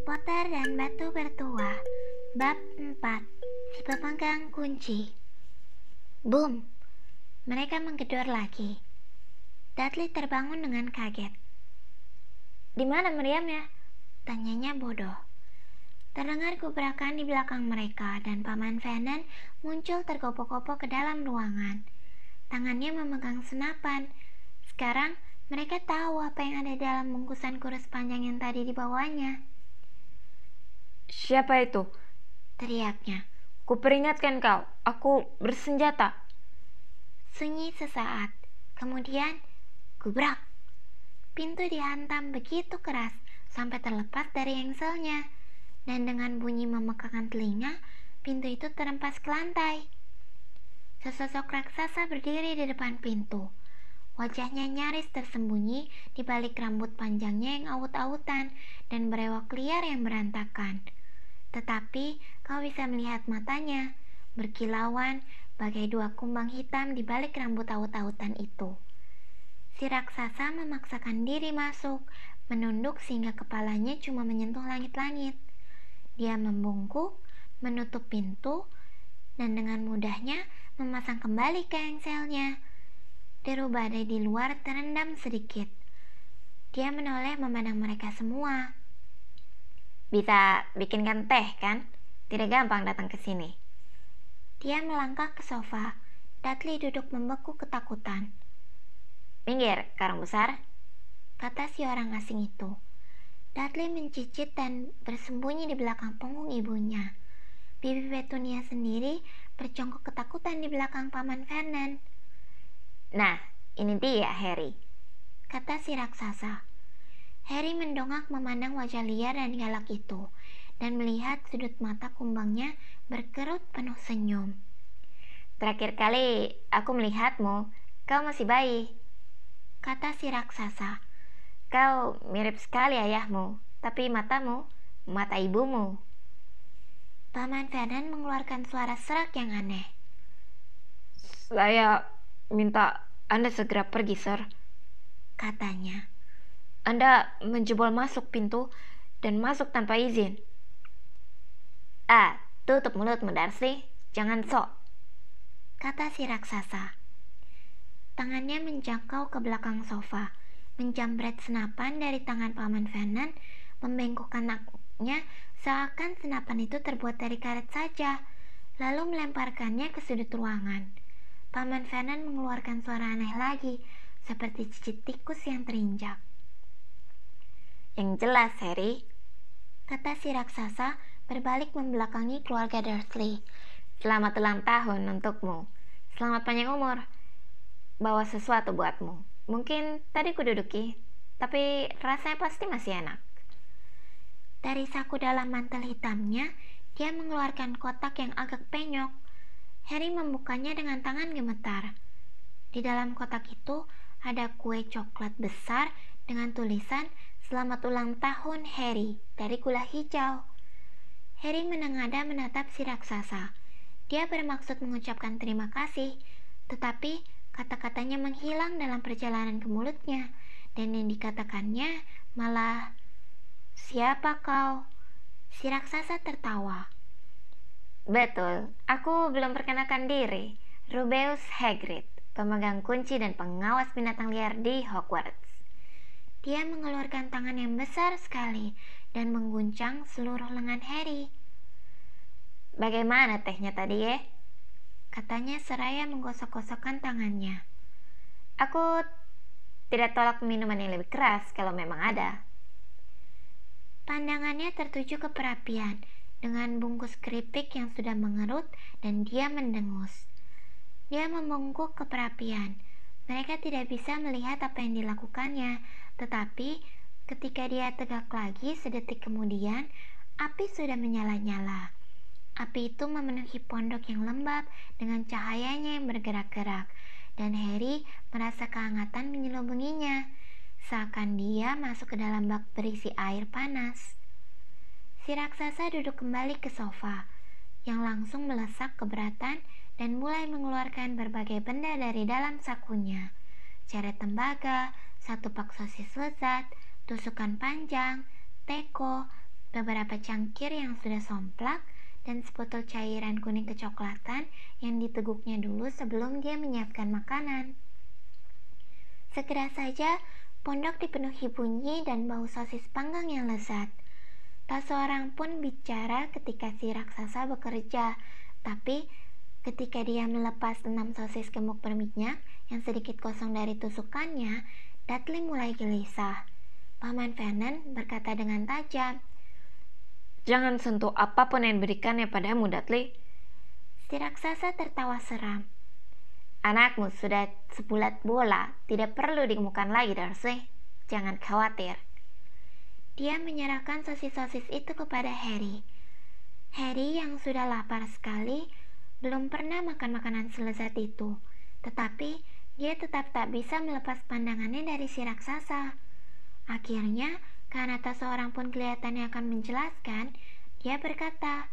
Potter dan Batu Bertuah. Bab 4. Si Pemegang Kunci. Boom! Mereka menggedor lagi. Dudley terbangun dengan kaget. "Di mana meriamnya?" tanyanya bodoh. Terdengar gebrakan di belakang mereka dan Paman Vernon muncul tergopoh-gopoh ke dalam ruangan. Tangannya memegang senapan. Sekarang mereka tahu apa yang ada dalam bungkusan kurus panjang yang tadi dibawanya. "Siapa itu?" teriaknya. "Kuperingatkan kau, aku bersenjata." Sunyi sesaat. Kemudian, gubrak. Pintu dihantam begitu keras sampai terlepas dari engselnya. Dan dengan bunyi memekakan telinga, pintu itu terempas ke lantai. Sesosok raksasa berdiri di depan pintu. Wajahnya nyaris tersembunyi di balik rambut panjangnya yang awut-awutan dan berewok liar yang berantakan. Tetapi kau bisa melihat matanya, berkilauan bagai dua kumbang hitam di balik rambut awut-awutan itu. Si raksasa memaksakan diri masuk, menunduk sehingga kepalanya cuma menyentuh langit-langit. Dia membungkuk, menutup pintu, dan dengan mudahnya memasang kembali ke engselnya. Deru badai di luar terendam sedikit. Dia menoleh memandang mereka semua. "Bisa bikinkan teh, kan? Tidak gampang datang ke sini." Dia melangkah ke sofa. Dudley duduk membeku ketakutan. "Minggir, karung besar," kata si orang asing itu. Dudley mencicit dan bersembunyi di belakang punggung ibunya. Bibi Petunia sendiri berjongkok ketakutan di belakang Paman Vernon. "Nah, ini dia Harry," kata si raksasa. Harry mendongak memandang wajah liar dan galak itu, dan melihat sudut mata kumbangnya berkerut penuh senyum. "Terakhir kali aku melihatmu, kau masih bayi," kata si raksasa. "Kau mirip sekali ayahmu, tapi matamu, mata ibumu." Paman Vernon mengeluarkan suara serak yang aneh. "Saya minta Anda segera pergi, Sir," katanya. "Anda menjebol masuk pintu dan masuk tanpa izin." Tutup mulutmu, Darcy. Jangan sok," kata si raksasa. Tangannya menjangkau ke belakang sofa, menjambret senapan dari tangan Paman Vernon, membengkokkan naknya seakan senapan itu terbuat dari karet saja, lalu melemparkannya ke sudut ruangan. Paman Vernon mengeluarkan suara aneh lagi, seperti cicit tikus yang terinjak. "Yang jelas, Harry," kata si raksasa berbalik membelakangi keluarga Dursley. "Selamat ulang tahun untukmu. Selamat panjang umur. Bawa sesuatu buatmu. Mungkin tadi kududuki, tapi rasanya pasti masih enak." Dari saku dalam mantel hitamnya, dia mengeluarkan kotak yang agak penyok. Harry membukanya dengan tangan gemetar. Di dalam kotak itu ada kue coklat besar dengan tulisan "Selamat ulang tahun Harry" dari gula hijau. Harry menengadah menatap si raksasa. Dia bermaksud mengucapkan terima kasih, tetapi kata-katanya menghilang dalam perjalanan ke mulutnya, dan yang dikatakannya malah, "Siapa kau?" Si raksasa tertawa. "Betul, aku belum perkenalkan diri. Rubeus Hagrid, pemegang kunci dan pengawas binatang liar di Hogwarts." Dia mengeluarkan tangan yang besar sekali dan mengguncang seluruh lengan Harry. "Bagaimana tehnya tadi, katanya seraya menggosok-gosokkan tangannya. "Aku tidak tolak minuman yang lebih keras kalau memang ada." Pandangannya tertuju ke perapian dengan bungkus keripik yang sudah mengerut dan dia mendengus. Dia membungkuk ke perapian. Mereka tidak bisa melihat apa yang dilakukannya, tetapi ketika dia tegak lagi sedetik kemudian, api sudah menyala-nyala. Api itu memenuhi pondok yang lembab dengan cahayanya yang bergerak-gerak, dan Harry merasa kehangatan menyelubunginya, seakan dia masuk ke dalam bak berisi air panas. Si raksasa duduk kembali ke sofa, yang langsung melesak keberatan dan mulai mengeluarkan berbagai benda dari dalam sakunya. Ceret tembaga, 1 pak sosis lezat, tusukan panjang, teko, beberapa cangkir yang sudah somplak, dan sebotol cairan kuning kecoklatan yang diteguknya dulu sebelum dia menyiapkan makanan. Segera saja, pondok dipenuhi bunyi dan bau sosis panggang yang lezat. Tak seorang pun bicara ketika si raksasa bekerja, tapi ketika dia melepas 6 sosis gemuk berminyak yang sedikit kosong dari tusukannya, Dudley mulai gelisah. Paman Vernon berkata dengan tajam, "Jangan sentuh apapun yang diberikannya padamu, Dudley." Si raksasa tertawa seram. "Anakmu sudah sebulat bola, tidak perlu digemukan lagi, Darcy. Jangan khawatir." Dia menyerahkan sosis-sosis itu kepada Harry. Harry yang sudah lapar sekali belum pernah makan makanan selezat itu, tetapi dia tetap tak bisa melepas pandangannya dari si raksasa. Akhirnya, karena tak seorang pun kelihatannya akan menjelaskan, dia berkata,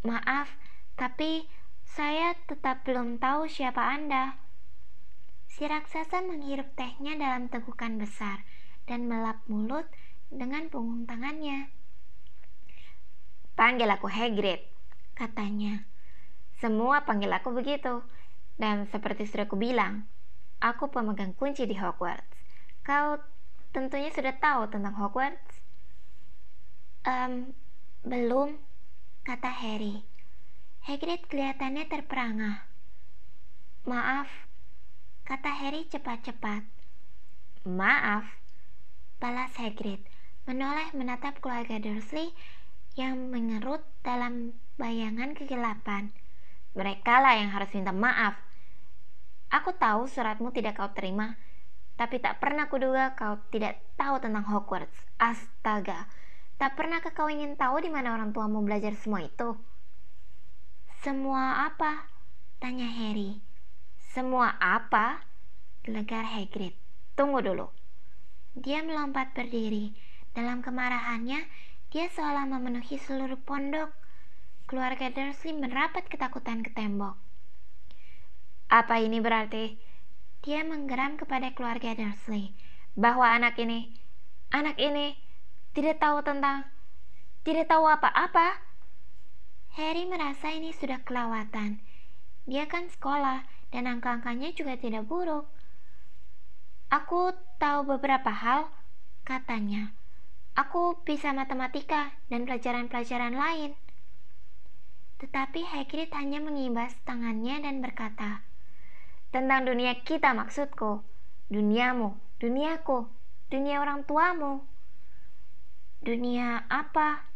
"Maaf, tapi saya tetap belum tahu siapa Anda." Si raksasa menghirup tehnya dalam tegukan besar dan melap mulut dengan punggung tangannya. "Panggil aku Hagrid," katanya. "Semua panggil aku begitu. Dan seperti sudah kubilang, aku pemegang kunci di Hogwarts. Kau tentunya sudah tahu tentang Hogwarts?" Belum," kata Harry. Hagrid kelihatannya terperangah. "Maaf," kata Harry cepat-cepat. "Maaf," balas Hagrid, menoleh menatap keluarga Dursley yang mengerut dalam bayangan kegelapan. "Merekalah yang harus minta maaf. Aku tahu suratmu tidak kau terima, tapi tak pernah kuduga kau tidak tahu tentang Hogwarts. Astaga, tak pernahkah kau ingin tahu di mana orang tuamu belajar semua itu?" "Semua apa?" tanya Harry. "Semua apa?" gelegar Hagrid. "Tunggu dulu." Dia melompat berdiri. Dalam kemarahannya, dia seolah memenuhi seluruh pondok. Keluarga Dursley merapat ketakutan ke tembok. "Apa ini berarti?" Dia menggeram kepada keluarga Dursley. "Bahwa anak ini tidak tahu apa-apa?" Harry merasa ini sudah kelewatan. Dia kan sekolah dan angka-angkanya juga tidak buruk. "Aku tahu beberapa hal," katanya. "Aku bisa matematika dan pelajaran-pelajaran lain." Tetapi Hagrid hanya mengibas tangannya dan berkata, "Tentang dunia kita maksudku. Duniamu, duniaku, dunia orang tuamu." "Dunia apa?"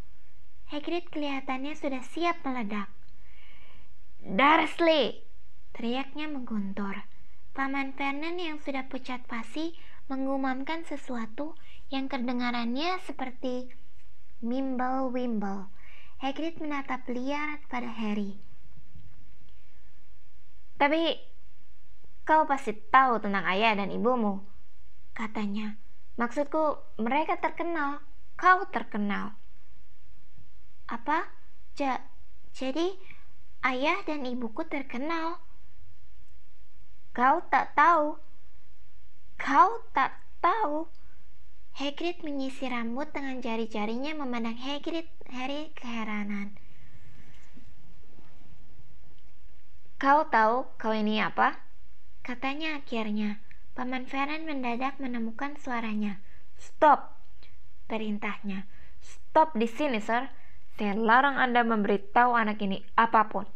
Hagrid kelihatannya sudah siap meledak. "Dursley!" teriaknya mengguntur. Paman Vernon yang sudah pucat pasi mengumandangkan sesuatu yang kedengarannya seperti mimble-wimble. Hagrid menatap liar pada Harry. "Tapi kau pasti tahu tentang ayah dan ibumu," katanya. "Maksudku, mereka terkenal. Kau terkenal." "Apa? Jadi ayah dan ibuku terkenal?" Kau tak tahu." "Kau tak tahu?" Hagrid menyisir rambut dengan jari-jarinya memandang Harry keheranan. "Kau tahu kau ini apa?" katanya akhirnya. Paman Vernon mendadak menemukan suaranya. "Stop!" perintahnya. "Stop di sini, Sir. Saya larang Anda memberitahu anak ini apapun."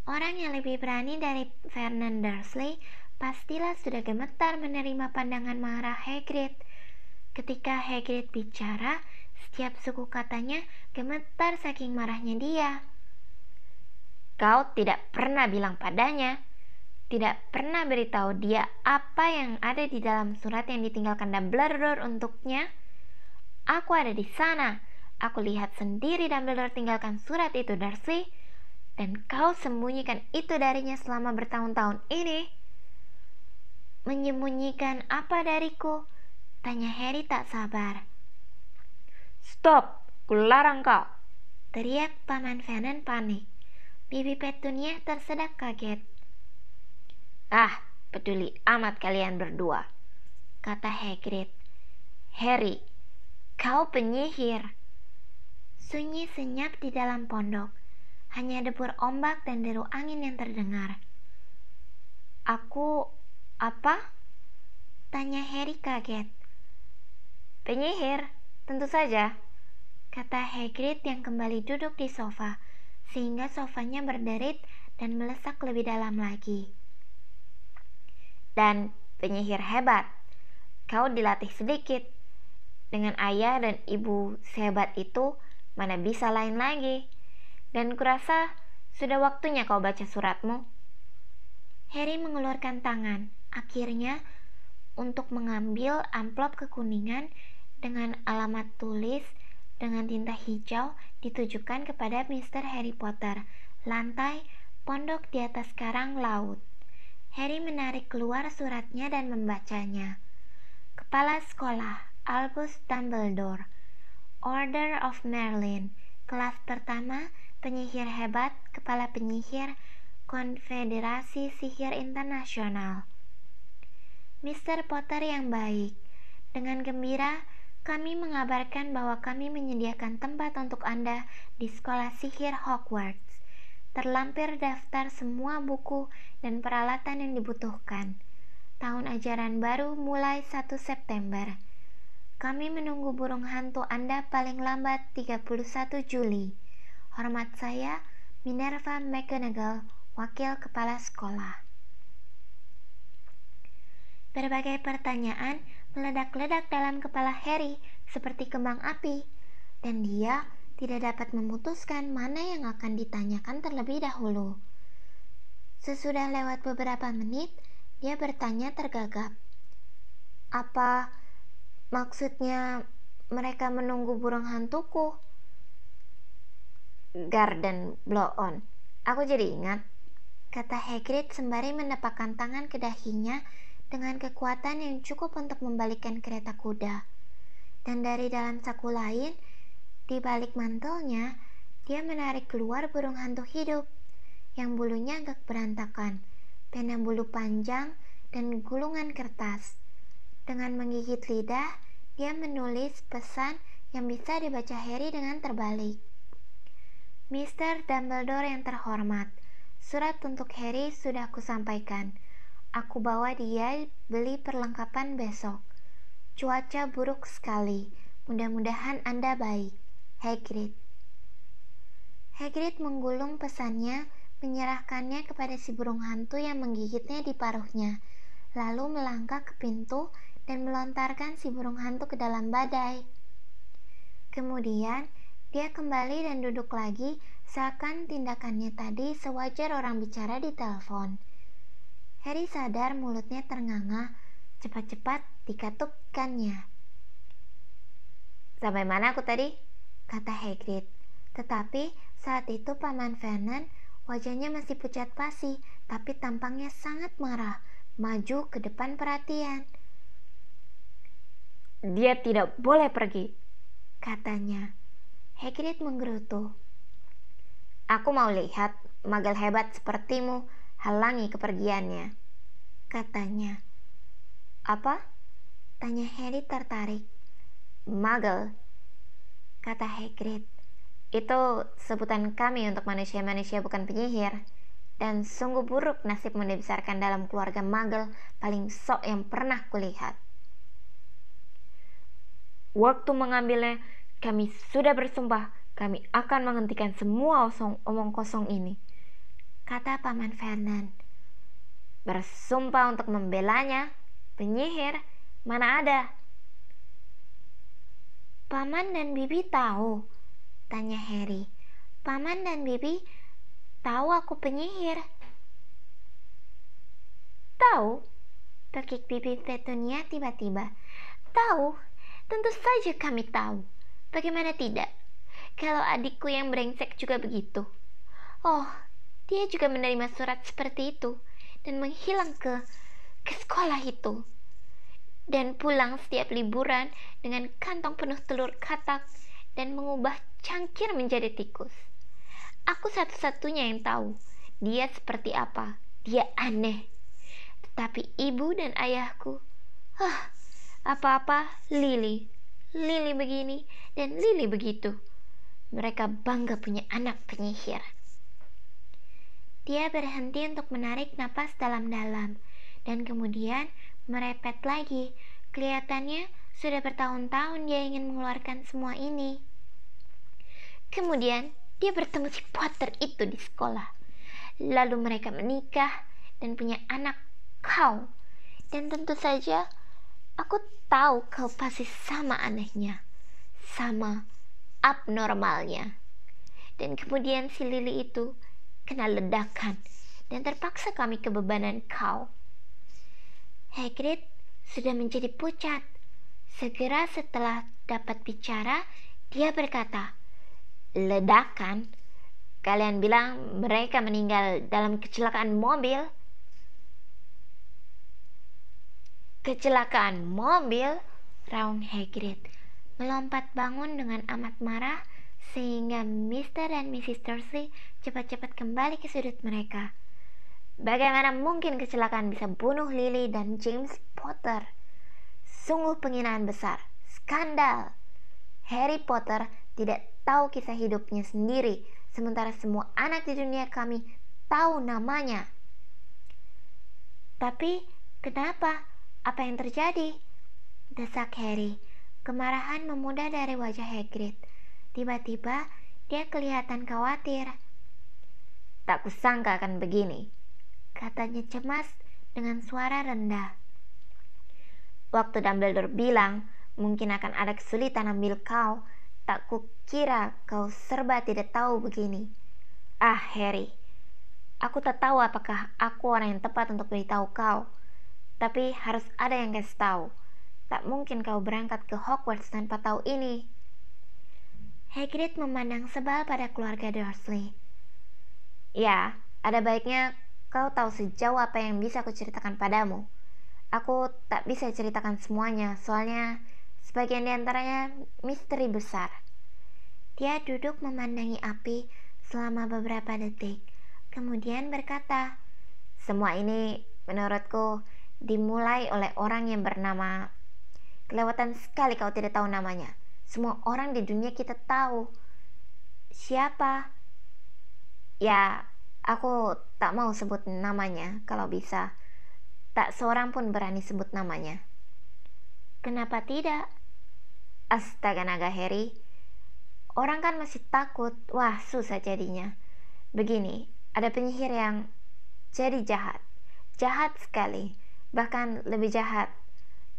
Orang yang lebih berani dari Vernon Dursley pastilah sudah gemetar menerima pandangan marah Hagrid. Ketika Hagrid bicara, setiap suku katanya gemetar saking marahnya dia. "Kau tidak pernah bilang padanya, tidak pernah beritahu dia apa yang ada di dalam surat yang ditinggalkan Dumbledore untuknya." "Aku ada di sana. Aku lihat sendiri Dumbledore tinggalkan surat itu, Darcy. Dan kau sembunyikan itu darinya selama bertahun-tahun ini." "Menyembunyikan apa dariku?" tanya Harry tak sabar. "Stop! Kularang kau!" teriak Paman Vernon panik. Bibi Petunia tersedak kaget. "Ah, peduli amat kalian berdua," kata Hagrid. "Harry, Kau penyihir. Sunyi senyap di dalam pondok. Hanya debur ombak dan deru angin yang terdengar. Aku apa? Tanya Harry kaget. Penyihir, tentu saja. Kata Hagrid yang kembali duduk di sofa, sehingga sofanya berderit dan melesak lebih dalam lagi. Dan penyihir hebat. Kau dilatih sedikit. Dengan ayah dan ibu sehebat itu, mana bisa lain lagi. Dan kurasa sudah waktunya kau baca suratmu. Harry mengeluarkan tangan, akhirnya untuk mengambil amplop kekuningan dengan alamat tulis dengan tinta hijau ditujukan kepada Mr. Harry Potter, lantai, pondok di atas karang laut. Harry menarik keluar suratnya dan membacanya. Kepala Sekolah Albus Dumbledore, Order of Merlin, kelas pertama, penyihir hebat, kepala penyihir, Konfederasi Sihir Internasional. Mr. Potter yang baik, dengan gembira kami mengabarkan bahwa kami menyediakan tempat untuk Anda di sekolah sihir Hogwarts. Terlampir daftar semua buku dan peralatan yang dibutuhkan. Tahun ajaran baru mulai 1 September. Kami menunggu burung hantu Anda paling lambat 31 Juli. Hormat saya, Minerva McGonagall, Wakil Kepala Sekolah. Berbagai pertanyaan meledak-ledak dalam kepala Harry seperti kembang api, dan dia tidak dapat memutuskan mana yang akan ditanyakan terlebih dahulu. Sesudah lewat beberapa menit, dia bertanya tergagap. Apa maksudnya mereka menunggu burung hantuku? Garden blow on. Aku jadi ingat, kata Hagrid sembari menepakkan tangan ke dahinya dengan kekuatan yang cukup untuk membalikkan kereta kuda. Dan dari dalam saku lain, di balik mantelnya, dia menarik keluar burung hantu hidup yang bulunya agak berantakan, pena bulu panjang, dan gulungan kertas. Dengan menggigit lidah, dia menulis pesan yang bisa dibaca Harry dengan terbalik. Mr. Dumbledore yang terhormat, surat untuk Harry sudah kusampaikan. Aku bawa dia beli perlengkapan besok. Cuaca buruk sekali. Mudah-mudahan Anda baik. Hagrid. Hagrid menggulung pesannya, menyerahkannya kepada si burung hantu yang menggigitnya di paruhnya, lalu melangkah ke pintu dan melontarkan si burung hantu ke dalam badai. Kemudian, dia kembali dan duduk lagi, seakan tindakannya tadi sewajar orang bicara di telepon. Harry sadar mulutnya ternganga, cepat-cepat dikatupkannya. Sampai mana aku tadi? Kata Hagrid. Tetapi saat itu Paman Vernon wajahnya masih pucat pasi, tapi tampangnya sangat marah, maju ke depan perhatian. Dia tidak boleh pergi, katanya. Hagrid menggerutu. Aku mau lihat magel hebat sepertimu halangi kepergiannya, katanya. Apa? Tanya Harry tertarik. Magel, kata Hagrid. Itu sebutan kami untuk manusia-manusia bukan penyihir. Dan sungguh buruk nasibmu dibesarkan dalam keluarga magel paling sok yang pernah kulihat. Waktu mengambilnya, kami sudah bersumpah kami akan menghentikan semua omong kosong ini, kata Paman Vernon. Bersumpah untuk membelanya, penyihir, mana ada? Paman dan Bibi tahu, tanya Harry. Paman dan Bibi tahu aku penyihir. Tahu? Tekik Bibi Petunia tiba-tiba. Tahu, tentu saja kami tahu. Bagaimana tidak? Kalau adikku yang brengsek juga begitu. Oh, dia juga menerima surat seperti itu dan menghilang ke sekolah itu. Dan pulang setiap liburan dengan kantong penuh telur katak dan mengubah cangkir menjadi tikus. Aku satu-satunya yang tahu dia seperti apa. Dia aneh. Tetapi ibu dan ayahku, apa-apa Lily Lily begini dan Lily begitu. Mereka bangga punya anak penyihir. Dia berhenti untuk menarik napas dalam-dalam dan kemudian merepet lagi. Kelihatannya sudah bertahun-tahun dia ingin mengeluarkan semua ini. Kemudian dia bertemu si Potter itu di sekolah. Lalu mereka menikah dan punya anak, kau. Dan tentu saja aku tahu kau pasti sama anehnya, sama abnormalnya. Dan kemudian si Lily itu kena ledakan dan terpaksa kami kebebanan kau. Hagrid sudah menjadi pucat. Segera setelah dapat bicara, dia berkata, "Ledakan? Kalian bilang mereka meninggal dalam kecelakaan mobil?" "Kecelakaan mobil?" raung Hagrid, melompat bangun dengan amat marah sehingga Mr. dan Mrs. Dursley cepat-cepat kembali ke sudut mereka. "Bagaimana mungkin kecelakaan bisa bunuh Lily dan James Potter? Sungguh penghinaan besar, skandal. Harry Potter tidak tahu kisah hidupnya sendiri, sementara semua anak di dunia kami tahu namanya." "Tapi kenapa? Apa yang terjadi?" desak Harry. Kemarahan memudar dari wajah Hagrid. Tiba-tiba dia kelihatan khawatir. "Tak kusangka akan begini," katanya cemas dengan suara rendah. "Waktu Dumbledore bilang mungkin akan ada kesulitan ambil kau, tak kukira kau serba tidak tahu begini. Ah, Harry, aku tak tahu apakah aku orang yang tepat untuk beritahu kau, tapi harus ada yang kasih tahu. Tak mungkin kau berangkat ke Hogwarts tanpa tahu ini." Hagrid memandang sebal pada keluarga Dursley. "Ya, ada baiknya kau tahu sejauh apa yang bisa kuceritakan padamu. Aku tak bisa ceritakan semuanya, soalnya sebagian diantaranya misteri besar." Dia duduk memandangi api selama beberapa detik, kemudian berkata, "Semua ini menurutku dimulai oleh orang yang bernama... Kelewatan sekali kau tidak tahu namanya. Semua orang di dunia kita tahu." "Siapa?" "Ya, aku tak mau sebut namanya kalau bisa. Tak seorang pun berani sebut namanya." "Kenapa tidak?" "Astaga naga, Harry. Orang kan masih takut. Wah, susah jadinya. Begini, ada penyihir yang jadi jahat. Jahat sekali. Bahkan lebih jahat.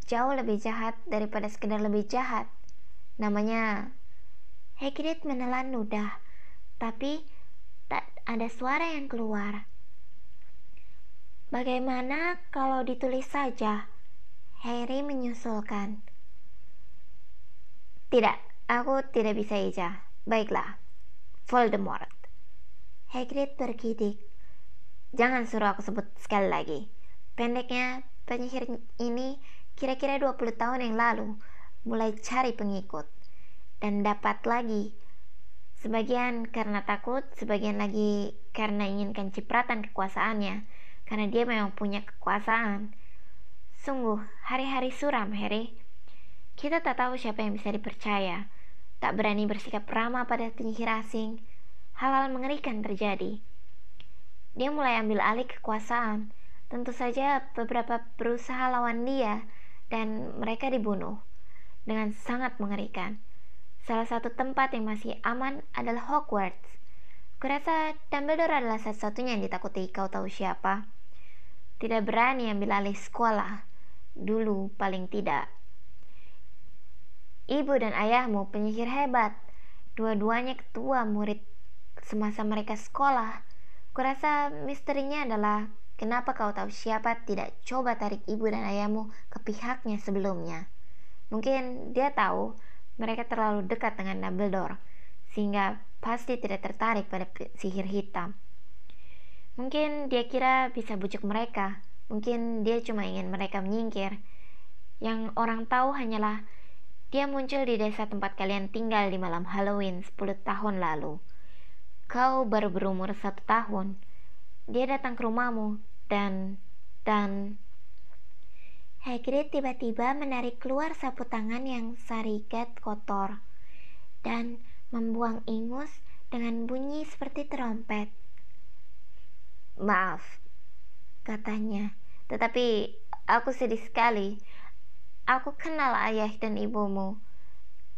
Jauh lebih jahat daripada sekedar lebih jahat. Namanya..." Hagrid menelan ludah, tapi tak ada suara yang keluar. "Bagaimana kalau ditulis saja?" Harry menyusulkan. "Tidak, aku tidak bisa ijah. Baiklah, Voldemort." Hagrid bergidik. "Jangan suruh aku sebut sekali lagi. Pendeknya, penyihir ini kira-kira 20 tahun yang lalu mulai cari pengikut. Dan dapat lagi. Sebagian karena takut, sebagian lagi karena inginkan cipratan kekuasaannya. Karena dia memang punya kekuasaan. Sungguh, hari-hari suram, Harry. Kita tak tahu siapa yang bisa dipercaya. Tak berani bersikap ramah pada penyihir asing. Hal-hal mengerikan terjadi. Dia mulai ambil alih kekuasaan. Tentu saja beberapa berusaha lawan dia dan mereka dibunuh dengan sangat mengerikan. Salah satu tempat yang masih aman adalah Hogwarts. Kurasa Dumbledore adalah satu-satunya yang ditakuti. Kau tahu siapa? Tidak berani ambil alih sekolah. Dulu paling tidak. Ibu dan ayahmu penyihir hebat. Dua-duanya ketua murid semasa mereka sekolah. Kurasa misterinya adalah kenapa kau tahu siapa tidak coba tarik ibu dan ayahmu ke pihaknya sebelumnya. Mungkin dia tahu mereka terlalu dekat dengan Dumbledore, sehingga pasti tidak tertarik pada sihir hitam. Mungkin dia kira bisa bujuk mereka. Mungkin dia cuma ingin mereka menyingkir. Yang orang tahu hanyalah dia muncul di desa tempat kalian tinggal di malam Halloween 10 tahun lalu. Kau baru berumur 1 tahun. Dia datang ke rumahmu dan... Hagrid tiba-tiba menarik keluar sapu tangan yang sarigat kotor dan membuang ingus dengan bunyi seperti trompet. Maaf, katanya, tetapi aku sedih sekali. Aku kenal ayah dan ibumu.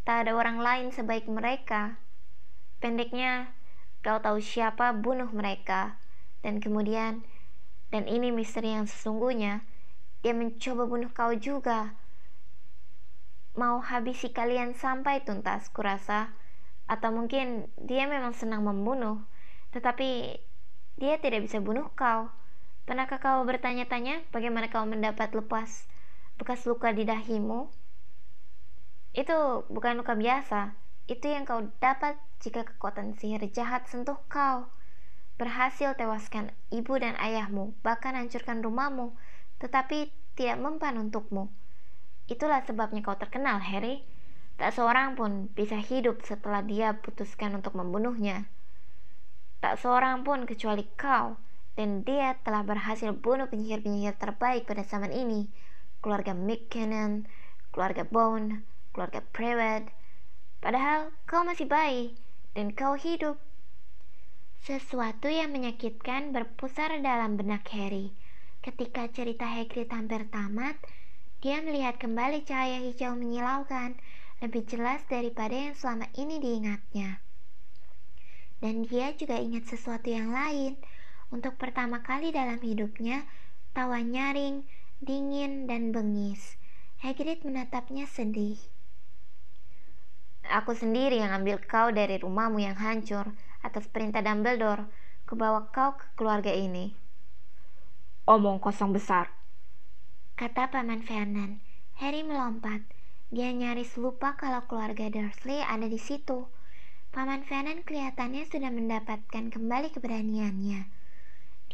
Tak ada orang lain sebaik mereka. Pendeknya, kau tahu siapa bunuh mereka. Dan kemudian, dan ini misteri yang sesungguhnya, dia mencoba bunuh kau juga. Mau habisi kalian sampai tuntas, kurasa. Atau mungkin dia memang senang membunuh, tetapi dia tidak bisa bunuh kau. Pernahkah kau bertanya-tanya bagaimana kau mendapat lepas bekas luka di dahimu? Itu bukan luka biasa. Itu yang kau dapat jika kekuatan sihir jahat sentuh kau. Berhasil tewaskan ibu dan ayahmu, bahkan hancurkan rumahmu, tetapi tidak mempan untukmu. Itulah sebabnya kau terkenal, Harry. Tak seorang pun bisa hidup setelah dia putuskan untuk membunuhnya. Tak seorang pun kecuali kau, dan dia telah berhasil bunuh penyihir-penyihir terbaik pada zaman ini. Keluarga McKinnon, keluarga Bone, keluarga Prewett. Padahal kau masih bayi, dan kau hidup. Sesuatu yang menyakitkan berpusar dalam benak Harry. Ketika cerita Hagrid hampir tamat, dia melihat kembali cahaya hijau menyilaukan, lebih jelas daripada yang selama ini diingatnya. Dan dia juga ingat sesuatu yang lain. Untuk pertama kali dalam hidupnya, tawa nyaring, dingin, dan bengis. Hagrid menatapnya sedih. Aku sendiri yang ambil kau dari rumahmu yang hancur. Atas perintah Dumbledore, kubawa kau ke keluarga ini. Omong kosong besar, kata Paman Vernon. Harry melompat. Dia nyaris lupa kalau keluarga Dursley ada di situ. Paman Vernon kelihatannya sudah mendapatkan kembali keberaniannya.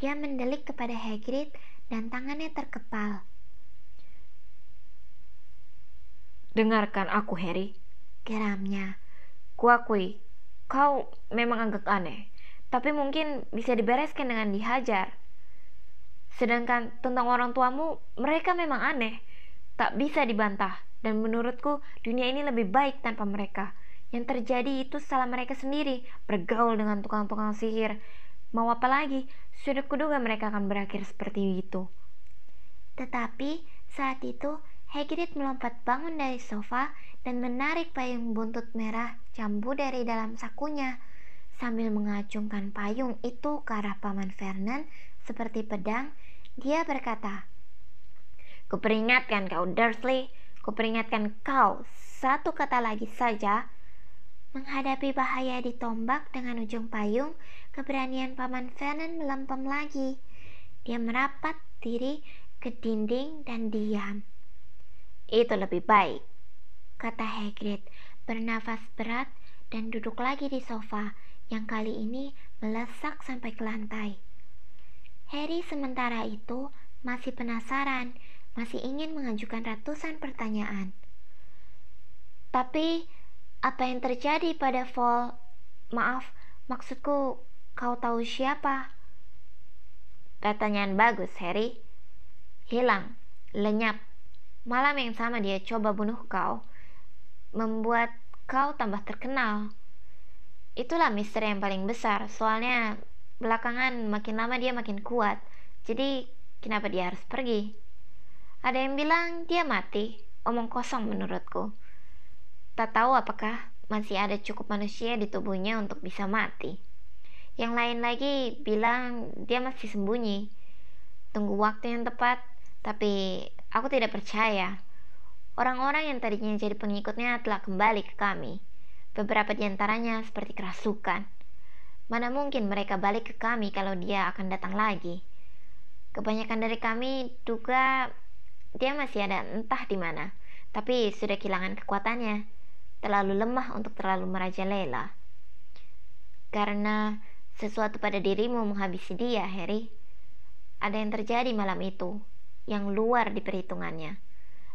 Dia mendelik kepada Hagrid dan tangannya terkepal. Dengarkan aku, Harry, geramnya. Kuakui, kau memang agak aneh, tapi mungkin bisa dibereskan dengan dihajar. Sedangkan tentang orang tuamu, mereka memang aneh, tak bisa dibantah. Dan menurutku, dunia ini lebih baik tanpa mereka. Yang terjadi itu salah mereka sendiri, bergaul dengan tukang-tukang sihir. Mau apa lagi? Sudah kuduga mereka akan berakhir seperti itu. Tetapi saat itu, Hagrid melompat bangun dari sofa dan menarik payung buntut merah jambu dari dalam sakunya. Sambil mengacungkan payung itu ke arah Paman Vernon seperti pedang, dia berkata, "Kuperingatkan kau, Dursley. Kuperingatkan kau, satu kata lagi saja." Menghadapi bahaya ditombak dengan ujung payung, keberanian Paman Vernon melempem lagi. Dia merapat diri ke dinding dan diam. "Itu lebih baik," kata Hagrid, bernafas berat dan duduk lagi di sofa yang kali ini melesak sampai ke lantai. Harry sementara itu masih penasaran, masih ingin mengajukan ratusan pertanyaan. "Tapi apa yang terjadi pada Maaf, maksudku kau tahu siapa?" Pertanyaan bagus, Harry. Hilang, lenyap. Malam yang sama dia coba bunuh kau, membuat kau tambah terkenal. Itulah misteri yang paling besar, soalnya belakangan makin lama dia makin kuat. Jadi kenapa dia harus pergi? Ada yang bilang dia mati, omong kosong menurutku. Tak tahu apakah masih ada cukup manusia di tubuhnya untuk bisa mati. Yang lain lagi bilang dia masih sembunyi, tunggu waktu yang tepat, tapi aku tidak percaya. Orang-orang yang tadinya jadi pengikutnya telah kembali ke kami. Beberapa di antaranya seperti kerasukan. Mana mungkin mereka balik ke kami kalau dia akan datang lagi. Kebanyakan dari kami duga dia masih ada entah di mana, tapi sudah kehilangan kekuatannya. Terlalu lemah untuk terlalu merajalela. Karena sesuatu pada dirimu menghabisi dia, Harry. Ada yang terjadi malam itu, yang luar di perhitungannya.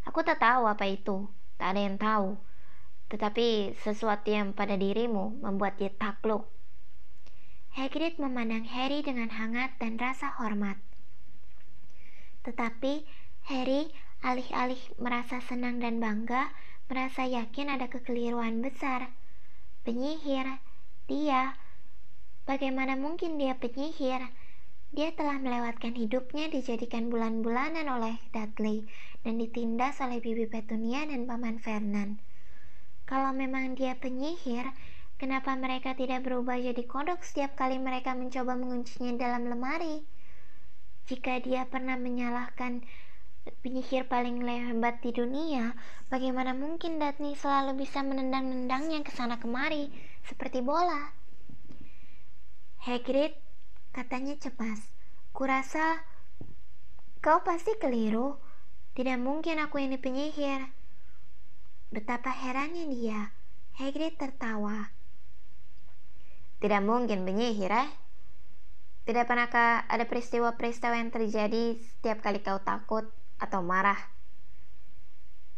Aku tak tahu apa itu, tak ada yang tahu. Tetapi sesuatu yang pada dirimu membuat dia takluk. Hagrid memandang Harry dengan hangat dan rasa hormat. "Tetapi, Harry, Alih-alih merasa senang dan bangga, merasa yakin ada kekeliruan besar. Penyihir, dia. Bagaimana mungkin dia penyihir? Dia telah melewatkan hidupnya dijadikan bulan-bulanan oleh Dudley dan ditindas oleh Bibi Petunia dan Paman Vernon. Kalau memang dia penyihir, kenapa mereka tidak berubah jadi kodok setiap kali mereka mencoba menguncinya dalam lemari? Jika dia pernah menyalahkan penyihir paling hebat di dunia, bagaimana mungkin Dudley selalu bisa menendang-nendangnya ke sana kemari seperti bola? Hagrid, katanya cemas. Kurasa kau pasti keliru. Tidak mungkin aku ini penyihir. Betapa herannya dia. Hagrid tertawa. Tidak mungkin penyihir, Tidak pernahkah ada peristiwa-peristiwa yang terjadi setiap kali kau takut atau marah?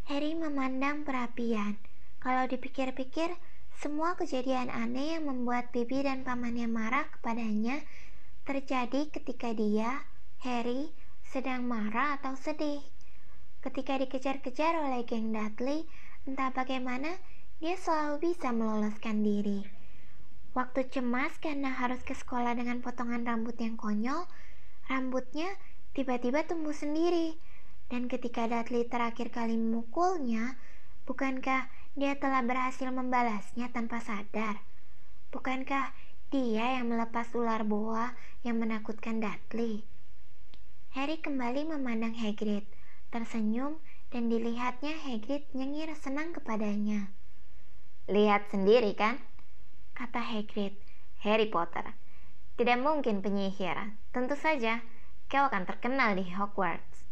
Harry memandang perapian. Kalau dipikir-pikir, semua kejadian aneh yang membuat Bibi dan pamannya marah kepadanya terjadi ketika dia, Harry, sedang marah atau sedih. Ketika dikejar-kejar oleh geng Dudley, entah bagaimana dia selalu bisa meloloskan diri. Waktu cemas karena harus ke sekolah dengan potongan rambut yang konyol, rambutnya tiba-tiba tumbuh sendiri. Dan ketika Dudley terakhir kali memukulnya, bukankah dia telah berhasil membalasnya tanpa sadar? Bukankah dia yang melepas ular boa yang menakutkan Dudley? Harry kembali memandang Hagrid, tersenyum, dan dilihatnya Hagrid nyengir senang kepadanya. Lihat sendiri kan? Kata Hagrid. Harry Potter, tidak mungkin penyihir. Tentu saja kau akan terkenal di Hogwarts.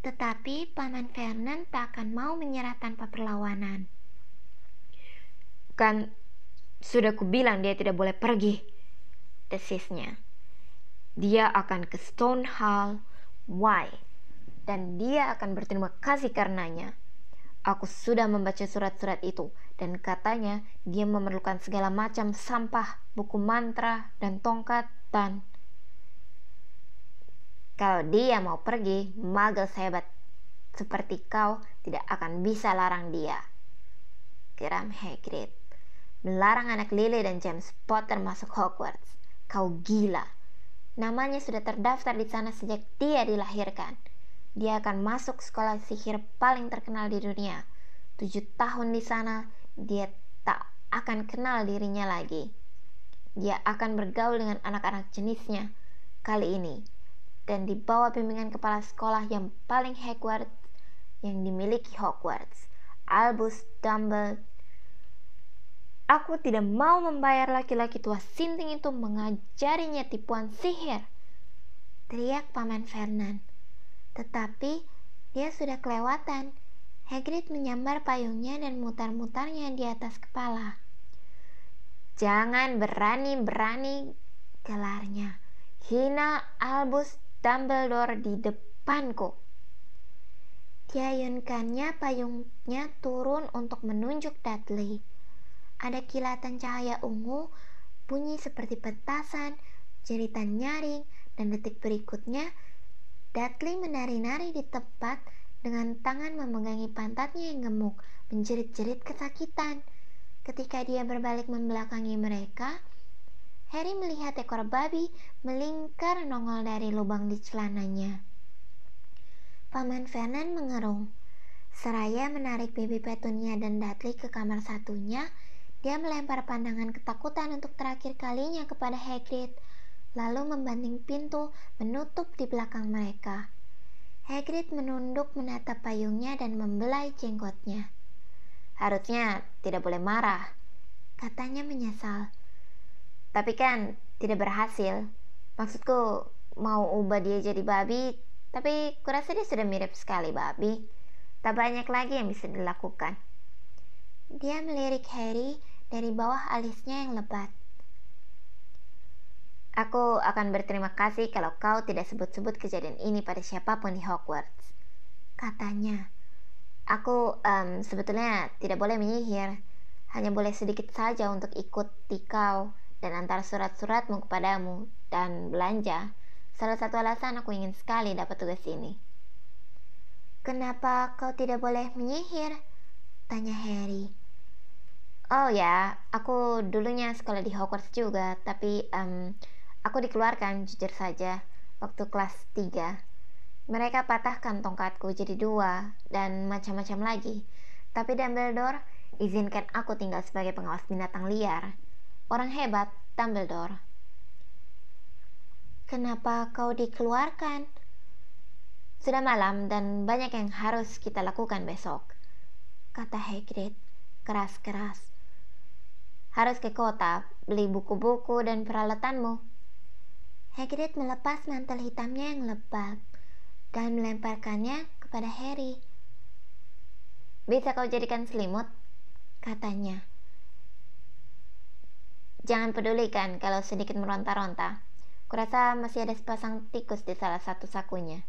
Tetapi Paman Vernon tak akan mau menyerah tanpa perlawanan. Kan sudah kubilang dia tidak boleh pergi, desisnya. Dia akan ke Stone Hall. Why? Dan dia akan berterima kasih karenanya. Aku sudah membaca surat-surat itu, dan katanya dia memerlukan segala macam sampah, buku mantra, dan tongkat, dan kalau dia mau pergi, magel sehebat seperti kau tidak akan bisa larang dia. Geram Hagrid. Melarang anak Lily dan James Potter masuk Hogwarts. Kau gila. Namanya sudah terdaftar di sana sejak dia dilahirkan. Dia akan masuk sekolah sihir paling terkenal di dunia. 7 tahun di sana, dia tak akan kenal dirinya lagi. Dia akan bergaul dengan anak-anak jenisnya kali ini, dan di bawah bimbingan kepala sekolah yang paling Hogwarts yang dimiliki Hogwarts, Albus Dumbledore. Aku tidak mau membayar laki-laki tua sinting itu mengajarinya tipuan sihir, teriak Paman Vernon. Tetapi dia sudah kelewatan. Hagrid menyambar payungnya dan mutar-mutarnya di atas kepala. Jangan berani-berani, gelarnya, hina Albus Dumbledore di depanku. Diayunkannya payungnya turun untuk menunjuk Dudley. Ada kilatan cahaya ungu, bunyi seperti petasan, jeritan nyaring, dan detik berikutnya Dudley menari-nari di tempat dengan tangan memegangi pantatnya yang gemuk, menjerit-jerit kesakitan. Ketika dia berbalik membelakangi mereka, Harry melihat ekor babi melingkar nongol dari lubang di celananya. Paman Vernon mengerung. Seraya menarik Bibi Petunia dan Dudley ke kamar satunya, dia melempar pandangan ketakutan untuk terakhir kalinya kepada Hagrid, lalu membanting pintu menutup di belakang mereka. Hagrid menunduk menatap payungnya dan membelai jenggotnya. Harusnya tidak boleh marah, katanya menyesal. Tapi kan tidak berhasil. Maksudku mau ubah dia jadi babi, tapi kurasa dia sudah mirip sekali babi. Tak banyak lagi yang bisa dilakukan. Dia melirik Harry dari bawah alisnya yang lebat. Aku akan berterima kasih kalau kau tidak sebut-sebut kejadian ini pada siapapun di Hogwarts, katanya. Aku sebetulnya tidak boleh menyihir, hanya boleh sedikit saja untuk ikuti kau dan antar surat-suratmu kepadamu dan belanja. Salah satu alasan aku ingin sekali dapat tugas ini. Kenapa kau tidak boleh menyihir? Tanya Harry. Oh ya, aku dulunya sekolah di Hogwarts juga, tapi aku dikeluarkan jujur saja waktu kelas 3. Mereka patahkan tongkatku jadi 2 dan macam-macam lagi. Tapi Dumbledore izinkan aku tinggal sebagai pengawas binatang liar. Orang hebat, Dumbledore. Kenapa kau dikeluarkan? Sudah malam dan banyak yang harus kita lakukan besok, kata Hagrid keras-keras. Harus ke kota, beli buku-buku dan peralatanmu. Hagrid melepas mantel hitamnya yang lebat dan melemparkannya kepada Harry. Bisa kau jadikan selimut? Katanya. Jangan pedulikan kalau sedikit meronta-ronta. Kurasa masih ada sepasang tikus di salah satu sakunya.